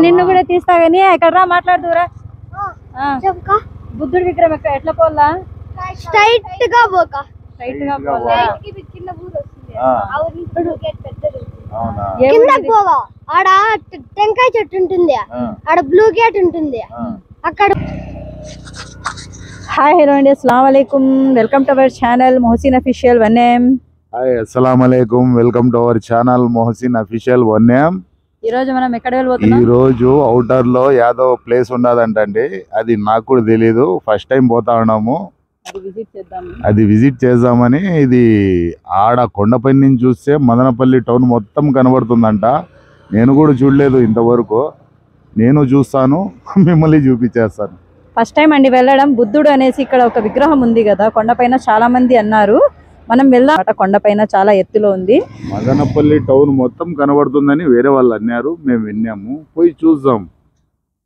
నిన్ను కూడా తీస్తా గానీ ఎక్కడ రా మాట్లాడుదురా. బుద్ధుడి విగ్రహం ఎట్లా పోలా? స్ట్రైట్ గా పోక కింద పోవా. ఆడ టెంకాయ చెట్టు ఉంటుంది, ఆడ బ్లూ గేట్ ఉంటుంది అక్కడ. హాయ్ హలో అండి, అస్సలాము అలైకుం, welcome to our channel Mohsin official 1M. Hi అస్సలాము అలైకుం, welcome to our channel Mohsin official 1M. ఈ రోజు మనం ఎక్కడ వెళ్ళబోతున్నాం? ఈ రోజు అవుటర్ లో యాదో ప్లేస్ ఉండదంటండి, అది నాకు కూడా తెలీదు. ఫస్ట్ టైం పోతా ఉన్నాము, అది విజిట్ చేద్దామని. ఇది ఆడ కొండపైన నుంచి చూస్తే మదనపల్లి టౌన్ మొత్తం కనబడుతుందంట. నేను కూడా చూడలేదు ఇంతవరకు, నేను చూస్తాను, మిమ్మల్ని చూపించేస్తాను. ఫస్ట్ టైం అండి వెళ్ళడం. బుద్ధుడు అనేసి ఇక్కడ ఒక విగ్రహం ఉంది కదా కొండపైన, చాలా మంది అన్నారు. మనం వెళ్దాం. కొండపైన చాలా ఎత్తులో ఉంది. మదనపల్లి టౌన్ మొత్తం కనబడుతుందని వేరే వాళ్ళు అన్నారు, మేము విన్నాము. పోయి చూద్దాం,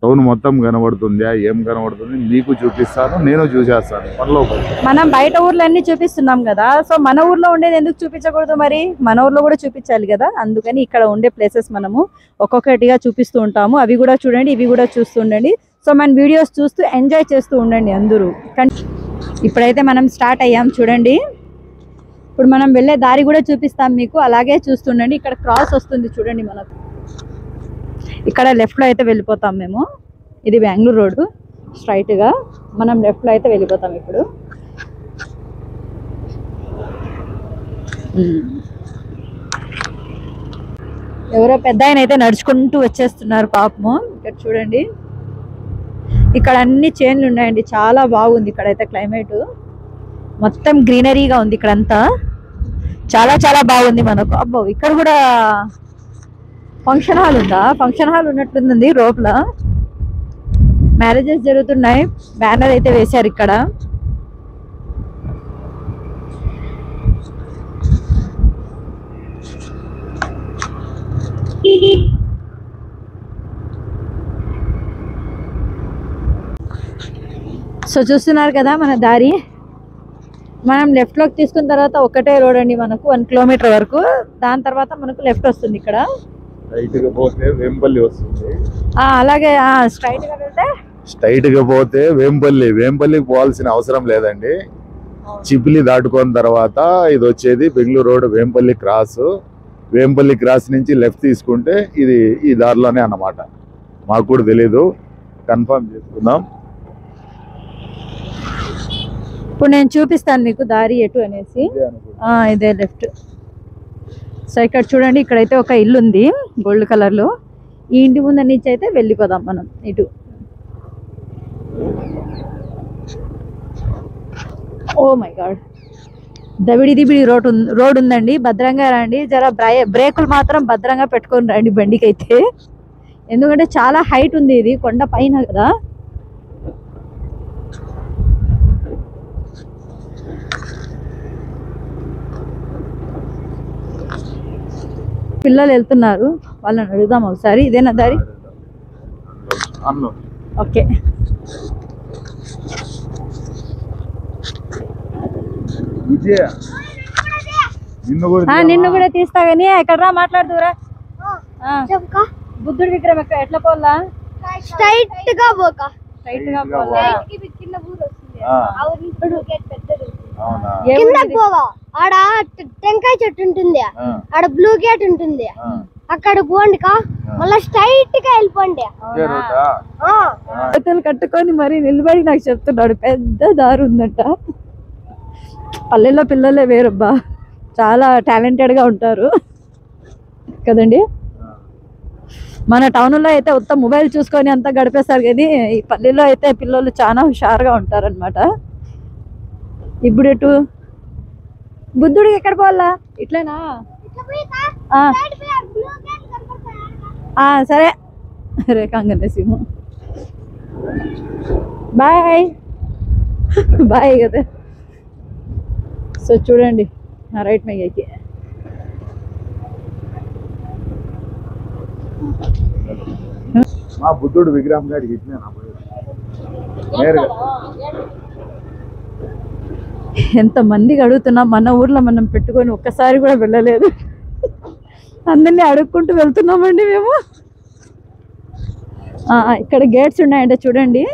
టౌన్ మొత్తం కనబడుతుందా, ఏం కనబడుతుంది నీకు చూపిస్తాను, నేను చూసేస్తాను. మనం బయట ఊర్లన్నీ చూపిస్తున్నాం కదా, సో మన ఊర్లో ఉండేది ఎందుకు చూపించకూడదు? మరి మన ఊర్లో కూడా చూపించాలి కదా. అందుకని ఇక్కడ ఉండే ప్లేసెస్ మనము ఒక్కొక్కటిగా చూపిస్తూ ఉంటాము. అవి కూడా చూడండి, ఇవి కూడా చూస్తూ ఉండండి. సో మన వీడియోస్ చూస్తూ ఎంజాయ్ చేస్తూ ఉండండి అందరూ. ఇప్పుడైతే మనం స్టార్ట్ అయ్యాం చూడండి. ఇప్పుడు మనం వెళ్ళే దారి కూడా చూపిస్తాం మీకు, అలాగే చూస్తుండండి. ఇక్కడ క్రాస్ వస్తుంది చూడండి మనకు. ఇక్కడ లెఫ్ట్లో అయితే వెళ్ళిపోతాం మేము. ఇది బెంగళూరు రోడ్డు, స్ట్రైట్గా మనం లెఫ్ట్లో అయితే వెళ్ళిపోతాం ఇప్పుడు. ఎవరో పెద్ద ఆయన అయితే నడుచుకుంటూ వచ్చేస్తున్నారు పాపము. ఇక్కడ చూడండి, ఇక్కడ అన్ని చేన్లు ఉన్నాయండి, చాలా బాగుంది ఇక్కడైతే. క్లైమేట్ మొత్తం గ్రీనరీగా ఉంది ఇక్కడంతా, చాలా చాలా బాగుంది మనకు. అబ్బో, ఇక్కడ కూడా ఫంక్షన్ హాల్ ఉందా? ఫంక్షన్ హాల్ ఉన్నట్లుంది లోపల. మ్యారేజెస్ జరుగుతున్నాయి, బ్యానర్ అయితే వేశారు ఇక్కడ. సో చూస్తున్నారు కదా మన దారి. మనం లెఫ్ట్లోకి తీసుకున్న తర్వాత ఒకటే రోడ్ అండి మనకు, 1 కిలోమీటర్ వరకు. దాని తర్వాత మనకు లెఫ్ట్ వస్తుంది ఇక్కడ. అలాగే స్ట్రైట్ గా పోతే వేంపల్లికి పోవాల్సిన అవసరం లేదండి. చిపిలి దాటుకున్న తర్వాత ఇది వచ్చేది Bengaluru road, Vempalli cross. Vempalli cross నుంచి లెఫ్ట్ తీసుకుంటే ఇది ఈ దారిలోనే అన్నమాట. మాకు కూడా తెలీదు, కన్ఫర్మ్ చేసుకుందాం. ఇప్పుడు నేను చూపిస్తాను మీకు దారి ఎటు అనేసి. ఇదే లెఫ్ట్. సో ఇక్కడ చూడండి, ఇక్కడైతే ఒక ఇల్లు ఉంది గోల్డ్ కలర్ లో. ఈ ఇంటి ముందు నుంచి అయితే వెళ్ళిపోదాం మనం ఇటు. ఓ మై గాడ్, దబిడి దిబిడి రోడ్ ఉందండి. భద్రంగా రండి, జర బ్రేకులు మాత్రం భద్రంగా పెట్టుకొని రండి బండికి అయితే, ఎందుకంటే చాలా హైట్ ఉంది. ఇది కొండ పైన కదా. పిల్లలు వెళ్తున్నారు, వాళ్ళని అడుగుదాం ఒకసారి. ఇదేనా దారి? ఓకే. నిన్ను కూడా తీస్తా గానీ ఎక్కడ రా మాట్లాడుదురా. బుద్ధుడి విగ్రహం ఎట్లా పోలా? స్ట్రైట్ గా పోక కింద పోవా. ఆడ టెంకాయ చెట్టు ఉంటుంది, ఆడ బ్లూ గేట్ ఉంటుంది అక్కడ పోండి. మళ్ళా స్ట్రైట్ గా వెళ్ళిపోండి. కట్టుకొని మరి నిలబడి నాకు చెప్తున్నాడు, పెద్ద దారి ఉందంట. పల్లెల్లో పిల్లలే వేరబ్బా, చాలా టాలెంటెడ్ గా ఉంటారు కదండి. మన టౌన్లో అయితే మొత్తం మొబైల్ చూసుకొని అంతా గడిపేస్తారు, కానీ ఈ పల్లెల్లో అయితే పిల్లలు చాలా హుషారుగా ఉంటారు అనమాట. ఇప్పుడు ఎటు బుద్ధుడికి ఎక్కడ పోవాలా? ఇట్లేనా? సరే రేఖాంగనే సింహం. బాయ్ బాయ్ కదా. సో చూడండి, రైట్ మేకి మా బుద్ధుడు విగ్రహం గారికి ఇచ్చినా. ఎంత మందికి అడుగుతున్నా, మన ఊర్లో మనం పెట్టుకొని ఒక్కసారి కూడా వెళ్ళలేదు. అందరినీ అడుక్కుంటూ వెళ్తున్నామండి మేము. ఇక్కడ గేట్స్ ఉన్నాయంటే చూడండి.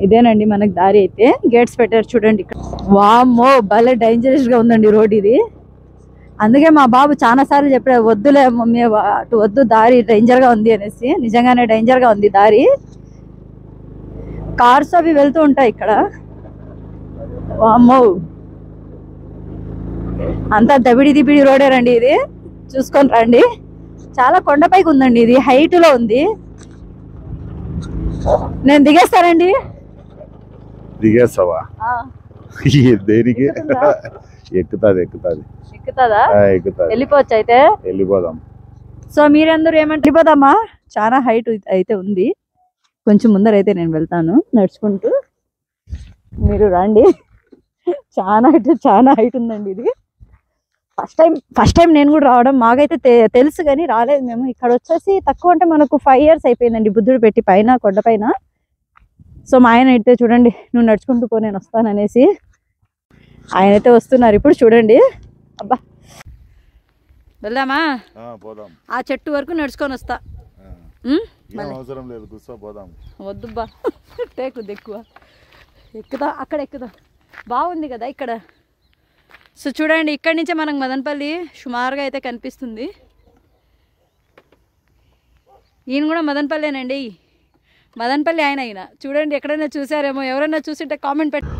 ఇదేనండి మనకు దారి అయితే, గేట్స్ పెట్టారు చూడండి ఇక్కడ. వామ్మో భలే డేంజరస్ గా ఉందండి రోడ్ ఇది. అందుకే మా బాబు చాలా సార్లు చెప్పాడు, వద్దులే మమ్మీ అటు వద్దు, దారి డేంజర్ గా ఉంది అనేసి. నిజంగానే డేంజర్ గా ఉంది దారి. కార్స్ అవి వెళ్తూ ఉంటాయి ఇక్కడ. వామ్మో అంతా దబిడి దిబిడి రోడే రండి ఇది, చూసుకొని రండి. చాలా కొండపైకి ఉందండి ఇది, హైట్ లో ఉంది. నేను దిగేస్తానండి. దిగేస్తావా? దేనికి? ఎక్కుతాది. ఎక్కుతుందా? వెళ్ళిపోవచ్చు అయితే. వెళ్ళిపోదాం. సో మీరందరూ ఏమంటే వెళ్ళిపోదామా? చాలా హైట్ అయితే ఉంది. కొంచెం ముందర అయితే నేను వెళ్తాను నడుచుకుంటూ, మీరు రండి. చాలా హైట్ ఉందండి ఇది. ఫస్ట్ టైం నేను కూడా రావడం. మాకైతే తెలుసు కానీ రాలేదు మేము. ఇక్కడ వచ్చేసి తక్కువ అంటే మనకు 5 years అయిపోయిందండి బుద్ధుడు పెట్టి పైన కొండ పైన. సో మా ఆయన అయితే చూడండి, నువ్వు నడుచుకుంటూ పో నేను వస్తాననేసి ఆయన అయితే వస్తున్నారు ఇప్పుడు. చూడండి అబ్బా, వెళ్దామా? ఆ చెట్టు వరకు నడుచుకొని వస్తా. అవసరం లేదు, కూర్చో పోదాం. వద్దుబ్బా, టేకుద్ది ఎక్కువ. ఎక్కుదా, అక్కడ ఎక్కుదా. బాగుంది కదా ఇక్కడ. సో చూడండి, ఇక్కడి నుంచే మనకు మదనపల్లి సుమారుగా అయితే కనిపిస్తుంది. ఈయన కూడా మదనపల్లేనండి, మదనపల్లి ఆయన చూడండి. ఎక్కడైనా చూసారేమో, ఎవరైనా చూసింటే కామెంట్ పెట్టి.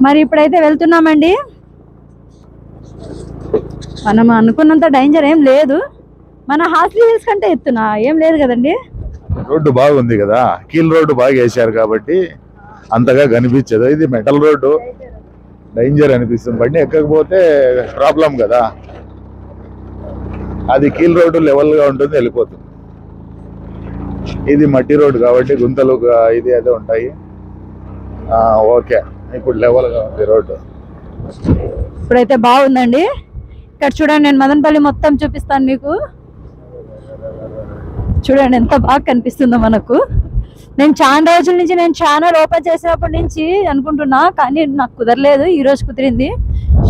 మరి ఇప్పుడైతే వెళ్తున్నామండి. మనం అనుకున్నంత డేంజర్ ఏం లేదు. మన హాస్లీ హిల్స్ కంటే ఎత్తునా ఏం లేదు కదండి. రోడ్డు బాగుంది కదా, కీల్ రోడ్డు బాగా వేసారు కాబట్టి అంతగా కనిపించదు. ఇది మెటల్ రోడ్డు, డేంజర్ అనిపిస్తుంది. బండి ఎక్కకపోతే ప్రాబ్లం కదా. అది కీల్ రోడ్డు లెవెల్ గా ఉంటుంది, వెళ్ళిపోతుంది. ఇది మట్టి రోడ్డు కాబట్టి గుంతలు ఇది అదే ఉంటాయి. ఓకే, ఇప్పుడు లెవెల్ గా ఉంది రోడ్డు. ఇప్పుడైతే బాగుందండి. ఇక్కడ చూడండి, నేను మదనపల్లి మొత్తం చూపిస్తాను మీకు. చూడండి ఎంత బాగా కనిపిస్తుందో మనకు. నేను చాలా రోజుల నుంచి, నేను ఛానల్ ఓపెన్ చేసినప్పటి నుంచి అనుకుంటున్నా, కానీ నాకు కుదరలేదు. ఈ రోజు కుదిరింది.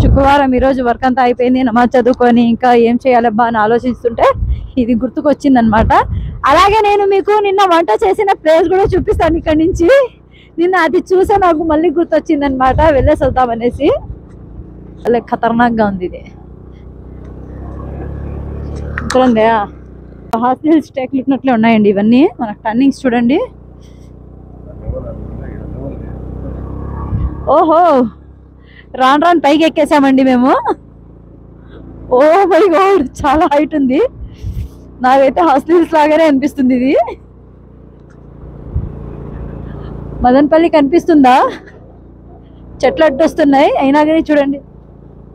శుక్రవారం ఈరోజు వర్క్ అంతా అయిపోయింది. నమాజ్ చదువుకొని ఇంకా ఏం చేయాలబ్బా అని ఆలోచిస్తుంటే ఇది గుర్తుకొచ్చింది అనమాట. అలాగే నేను మీకు నిన్న వంట చేసిన ప్లేస్ కూడా చూపిస్తాను ఇక్కడ నుంచి. నిన్న అది చూసే నాకు మళ్ళీ గుర్తొచ్చింది అనమాట, వెళ్ళేసి వద్దామనేసి. అలా ఖతర్నాక్గా ఉంది ఇది. చూడండి, హాస్టల్ స్టేక్లు ఉన్నట్లే ఉన్నాయండి ఇవన్నీ. మనకు టర్నింగ్స్ చూడండి. ఓహో, రాను పైకి ఎక్కేసామండి మేము. ఓ మై గాడ్, చాలా హైట్ ఉంది. నాకైతే హాస్టల్స్ లాగానే అనిపిస్తుంది ఇది. మదనపల్లి కనిపిస్తుందా? చెట్లు అడ్డొస్తున్నాయి అయినా కానీ చూడండి.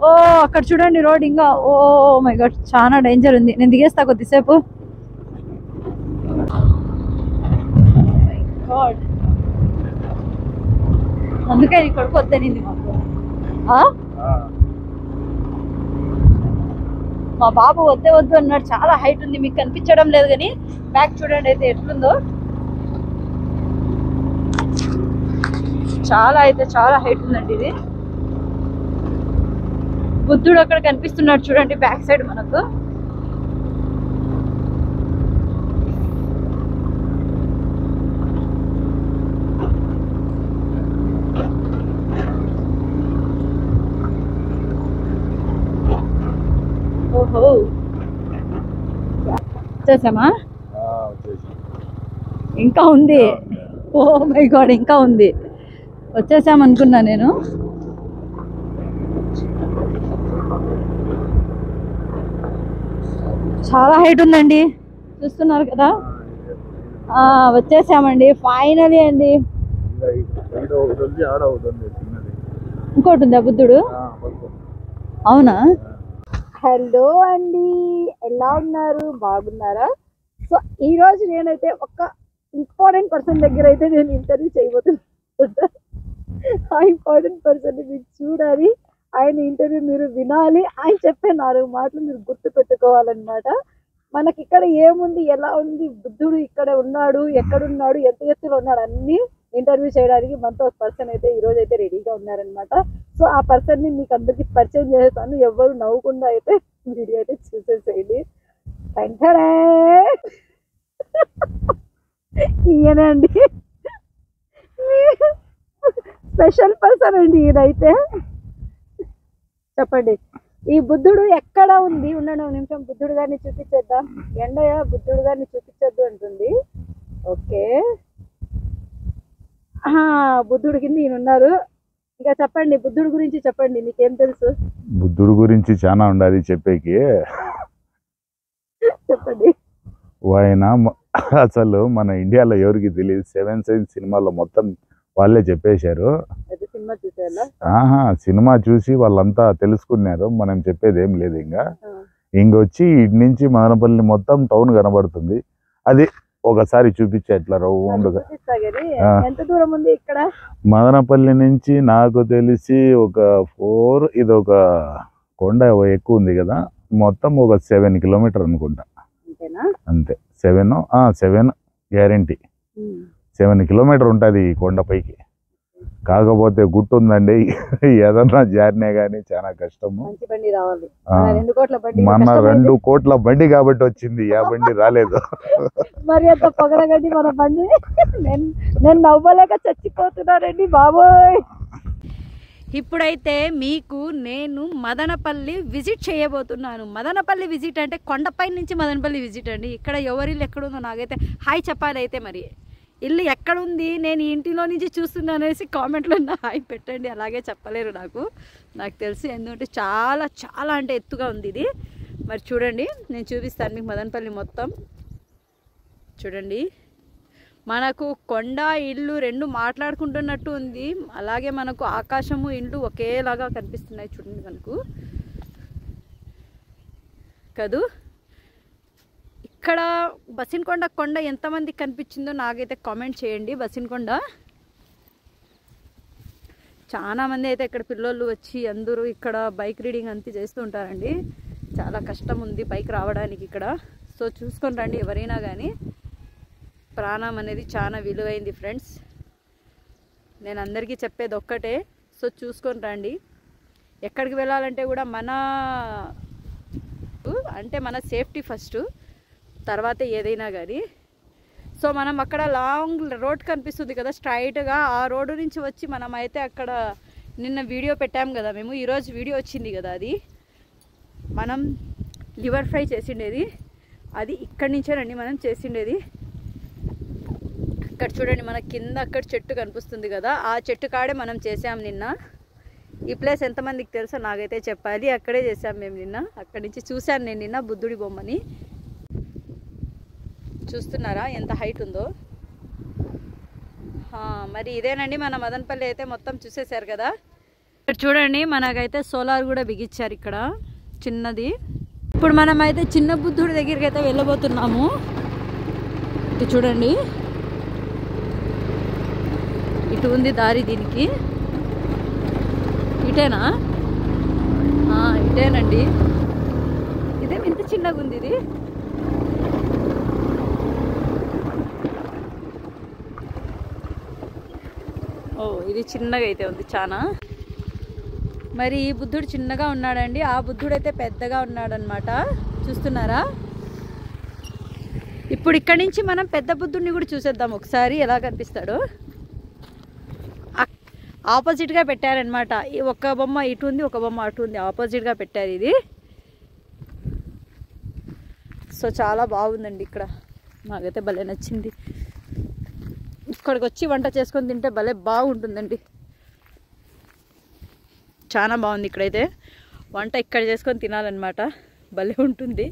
ఓ అక్కడ చూడండి రోడ్ ఇంకా. ఓ మై గాడ్, చాలా డేంజర్ ఉంది. నేను దిగేస్తా కొద్దిసేపు. అందుకే నీ కొడుకు వద్దనింది మాకు. మా బాబు వద్దు అన్నాడు. చాలా హైట్ ఉంది, మీకు కనిపించడం లేదు కానీ బ్యాక్ చూడండి అయితే ఎట్లుందో. చాలా హైట్ ఉందండి ఇది. బుద్ధుడు అక్కడ కనిపిస్తున్నాడు చూడండి బ్యాక్ సైడ్ మనకు. ఓహో, వచ్చేసామా? ఇంకా ఉంది. ఓ మై గాడ్, ఇంకా ఉంది. వచ్చేసాం అనుకున్నా నేను. చాలా హైట్ ఉందండి, చూస్తున్నారు కదా. వచ్చేసామండి ఫైనలీ అండి. ఇంకోటి ఉందా బుద్ధుడు? అవునా? హలో అండి, ఎలా ఉన్నారు? బాగున్నారా? సో ఈ రోజు నేనైతే ఒక ఇంపార్టెంట్ పర్సన్ దగ్గర అయితే నేను ఇంటర్వ్యూ చేయబోతున్నా. ఆ ఇంపార్టెంట్ పర్సన్ మీరు చూడాలి, ఆయన ఇంటర్వ్యూ మీరు వినాలి. ఆయన చెప్పే 4 మాటలు మీరు గుర్తు పెట్టుకోవాలన్నమాట. మనకి ఇక్కడ ఏముంది, ఎలా ఉంది, బుద్ధుడు ఇక్కడ ఉన్నాడు, ఎక్కడున్నాడు, ఎంత ఎత్తులో ఉన్నాడు, అన్ని ఇంటర్వ్యూ చేయడానికి మనతో ఒక పర్సన్ అయితే ఈ రోజు అయితే రెడీగా ఉన్నారనమాట. సో ఆ పర్సన్ ని మీకు అందరికి పరిచయం చేస్తాను. ఎవరు నవ్వకుండా అయితే వీడియో అయితే చూసేసేయండి. వెంటనే ఈయనండి స్పెషల్ పర్సన్ అండి ఈయనైతే. చెప్పండి ఈ బుద్ధుడు ఎక్కడ ఉంది? ఉండండి ఒక నిమిషం, బుద్ధుడు గారిని చూపించేద్దాం. ఎండయ్య బుద్ధుడు గారిని చూపించద్దు అంటుంది. ఓకే బుద్ధుడు కింద ఈయన ఉన్నారు. ఇంకా చెప్పండి బుద్ధుడు గురించి చెప్పండి, మీకేం తెలుసు? బుద్ధుడు గురించి చాలా ఉండాలి చెప్పేకి. చెప్పండి. ఆయన అసలు మన ఇండియాలో ఎవరికి తెలియదు. 7 సెన్స్ సినిమాలో మొత్తం వాళ్ళే చెప్పేశారు. సినిమా చూసేలా సినిమా చూసి వాళ్ళంతా తెలుసుకున్నారు. మనం చెప్పేది ఏం లేదు. ఇంకొచ్చి ఇటు నుంచి మదనపల్లి మొత్తం టౌన్ కనబడుతుంది. అది ఒకసారి చూపించే ఎట్లా రౌండ్గా. ఎంత దూరం ఉంది ఇక్కడ? మదనపల్లి నుంచి నాకు తెలిసి ఒక 4, ఇది ఒక కొండ ఎక్కువ ఉంది కదా, మొత్తం ఒక 7 కిలోమీటర్ అనుకుంటా. అంతే 7 గ్యారంటీ 7 కిలోమీటర్ ఉంటుంది ఈ కొండపైకి. కాకపోతే గుట్టు ఉందండి, ఏదన్నా జారినా కానీ చాలా కష్టము. మన 2 కోట్ల బండి కాబట్టి వచ్చింది, ఆ బండి రాలేదు. మరి అంత పొగరగండి మన బండి. నేను నవ్వలేక చచ్చిపోతున్నానండి బాబోయ్. ఇప్పుడైతే మీకు నేను మదనపల్లి విజిట్ చేయబోతున్నాను. మదనపల్లి విజిట్ అంటే కొండపై నుంచి మదనపల్లి విజిట్ అండి. ఇక్కడ ఎవరిల్లు ఎక్కడుందో నాకైతే హాయ్ చెప్పాలి. అయితే మరి ఇల్లు ఎక్కడుంది, నేను ఇంటిలో నుంచి చూస్తున్నాను అనేసి కామెంట్లో హాయ్ పెట్టండి. అలాగే చెప్పలేరు నాకు తెలుసు, ఎందుకంటే చాలా చాలా అంటే ఎత్తుగా ఉంది ఇది. మరి చూడండి నేను చూపిస్తాను మీకు మదనపల్లి మొత్తం. చూడండి మనకు కొండ ఇల్లు 2 మాట్లాడుకుంటున్నట్టు ఉంది. అలాగే మనకు ఆకాశము ఇల్లు ఒకేలాగా కనిపిస్తున్నాయి. చూడండి మనకు కదూ. ఇక్కడ బసిన్కొండ కొండ ఎంతమంది కనిపించిందో నాకైతే కామెంట్ చేయండి. బసిన్కొండ చాలా మంది అయితే ఇక్కడ పిల్లోళ్ళు వచ్చి అందరూ ఇక్కడ బైక్ రైడింగ్ అంతా చేస్తూ ఉంటారండి. చాలా కష్టం ఉంది బైక్ రావడానికి ఇక్కడ. సో చూసుకొని రండి ఎవరైనా కానీ. ప్రాణం అనేది చాలా విలువైంది ఫ్రెండ్స్. నేను అందరికీ చెప్పేది ఒక్కటే, సో చూసుకొని రండి. ఎక్కడికి వెళ్ళాలంటే కూడా మన సేఫ్టీ ఫస్ట్, తర్వాత ఏదైనా కానీ. సో మనం అక్కడ లాంగ్ రోడ్ కనిపిస్తుంది కదా స్ట్రైట్గా, ఆ రోడ్డు నుంచి వచ్చి మనం అయితే అక్కడ నిన్న వీడియో పెట్టాం కదా మేము, ఈరోజు వీడియో వచ్చింది కదా, అది మనం లివర్ ఫ్రై చేసిండేది. అది ఇక్కడి నుంచేనండి మనం చేసిండేది. ఇక్కడ చూడండి మన కింద అక్కడ చెట్టు కనిపిస్తుంది కదా, ఆ చెట్టు కాడే మనం చేసాం నిన్న. ఈ ప్లేస్ ఎంతమందికి తెలుసో నాకైతే చెప్పాలి. అక్కడే చేసాం మేము నిన్న. అక్కడి నుంచి చూశాను నేను నిన్న బుద్ధుడి బొమ్మని. చూస్తున్నారా ఎంత హైట్ ఉందో. మరి ఇదేనండి మన మదనపల్లి అయితే మొత్తం చూసేశారు కదా. ఇక్కడ చూడండి మనకైతే సోలార్ కూడా బిగించారు ఇక్కడ చిన్నది. ఇప్పుడు మనం అయితే చిన్న బుద్ధుడి దగ్గరికి అయితే వెళ్ళబోతున్నాము. ఇది చూడండి ఇటు ఉంది దారి, దీనికి ఇటేనా? ఇటేనండి. ఇదేమి ఇంత చిన్నగా ఉంది ఇది. ఇది చిన్నగా అయితే ఉంది చాలా. మరి ఈ బుద్ధుడు చిన్నగా ఉన్నాడండి, ఆ బుద్ధుడు అయితే పెద్దగా ఉన్నాడనమాట. చూస్తున్నారా? ఇప్పుడు ఇక్కడి నుంచి మనం పెద్ద బుద్ధుడిని కూడా చూసేద్దాం ఒకసారి, ఎలా కనిపిస్తాడో. ఆపోజిట్గా పెట్టారనమాట. ఒక బొమ్మ ఇటు ఉంది, ఒక బొమ్మ అటు ఉంది, ఆపోజిట్గా పెట్టారు ఇది. సో చాలా బాగుందండి ఇక్కడ, నాకైతే భలే నచ్చింది. ఇక్కడికి వచ్చి వంట చేసుకొని తింటే భలే బాగుంటుందండి. చాలా బాగుంది ఇక్కడైతే. వంట ఇక్కడ చేసుకొని తినాలన్నమాట, భలే ఉంటుంది.